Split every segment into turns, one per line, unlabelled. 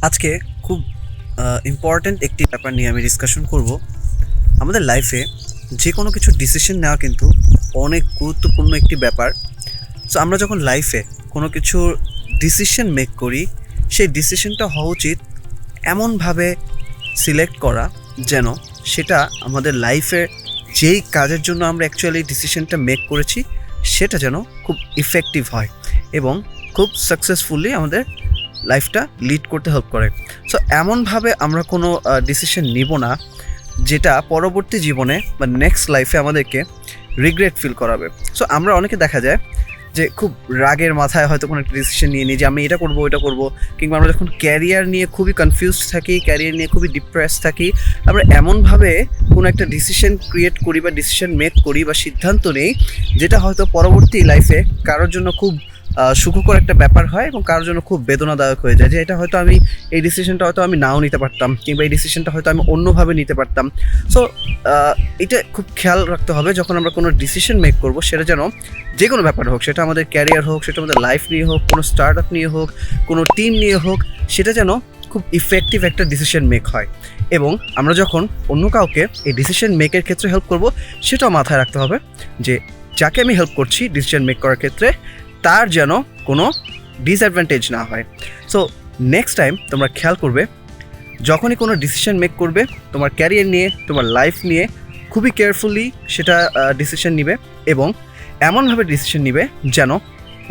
আজকে খুব ইম্পর্ট্যান্ট একটি ব্যাপার নিয়ে আমি ডিসকাশন করব। আমাদের লাইফে যে কোনো কিছু ডিসিশন নেওয়া কিন্তু অনেক গুরুত্বপূর্ণ একটি ব্যাপার। সো আমরা যখন লাইফে কোনো কিছু ডিসিশন মেক করি, সেই ডিসিশনটা হওয়া উচিত এমনভাবে সিলেক্ট করা যেন সেটা আমাদের লাইফে যেই কাজের জন্য আমরা অ্যাকচুয়ালি ডিসিশনটা মেক করেছি সেটা যেন খুব ইফেক্টিভ হয় এবং খুব সাকসেসফুলি আমাদের লাইফটা লিড করতে হেল্প করে। সো এমনভাবে আমরা কোনো ডিসিশন নিব না যেটা পরবর্তী জীবনে বা নেক্সট লাইফে আমাদেরকে রিগ্রেট ফিল করাবে। সো আমরা অনেকে দেখা যায় যে খুব রাগের মাথায় হয়তো কোনো একটা ডিসিশন নিয়ে নিই যে আমি এটা করবো ওইটা করবো, কিংবা আমরা যখন ক্যারিয়ার নিয়ে খুবই কনফিউজড থাকি, ক্যারিয়ার নিয়ে খুবই ডিপ্রেস থাকি, আমরা এমনভাবে কোনো একটা ডিসিশন ক্রিয়েট করি বা ডিসিশন মেক করি বা সিদ্ধান্ত নেই যেটা হয়তো পরবর্তী লাইফে কারোর জন্য খুব সুখকর একটা ব্যাপার হয় এবং কারোর জন্য খুব বেদনাদায়ক হয়ে যায় যে এটা হয়তো আমি এই ডিসিশনটা হয়তো আমি নাও নিতে পারতাম, কিংবা এই ডিসিশনটা হয়তো আমি অন্যভাবে নিতে পারতাম। সো এটা খুব খেয়াল রাখতে হবে যখন আমরা কোনো ডিসিশন মেক করবো, সেটা যেন যে কোনো ব্যাপার হোক, সেটা আমাদের ক্যারিয়ার হোক, সেটা আমাদের লাইফ নিয়ে হোক, কোনো স্টার্ট আপ নিয়ে হোক, কোনো টিম নিয়ে হোক, সেটা যেন খুব ইফেক্টিভ একটা ডিসিশন মেক হয়। এবং আমরা যখন অন্য কাউকে এই ডিসিশন মেকের ক্ষেত্রে হেল্প করব, সেটাও মাথায় রাখতে হবে যে যাকে আমি হেল্প করছি ডিসিশন মেক করার ক্ষেত্রে তার যেন কোনো ডিসঅ্যাডভান্টেজ না হয়। সো নেক্সট টাইম তোমরা খেয়াল করবে যখনই কোনো ডিসিশন মেক করবে তোমার ক্যারিয়ার নিয়ে, তোমার লাইফ নিয়ে, খুবই কেয়ারফুলি সেটা ডিসিশন নিবে এবং এমনভাবে ডিসিশন নিবে যেন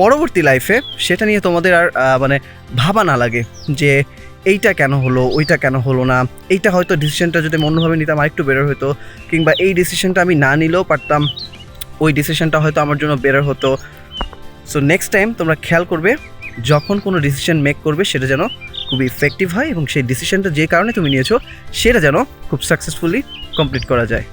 পরবর্তী লাইফে সেটা নিয়ে তোমাদের আর ভাবা না লাগে যে এইটা কেন হলো, ওইটা কেন হলো না, এইটা হয়তো ডিসিশনটা যদি আমি অন্যভাবে নিতাম আরেকটু বেটার হতো, কিংবা এই ডিসিশনটা আমি না নিলেও পারতাম, ওই ডিসিশনটা হয়তো আমার জন্য বেটার হতো। সো নেক্সট টাইম তোমরা খেয়াল করবে যখন কোনো ডিসিশন মেক করবে সেটা যেন খুবই ইফেক্টিভ হয় এবং সেই ডিসিশনটা যে কারণে তুমি নিয়েছো সেটা যেন খুব সাকসেসফুলি কমপ্লিট করা যায়।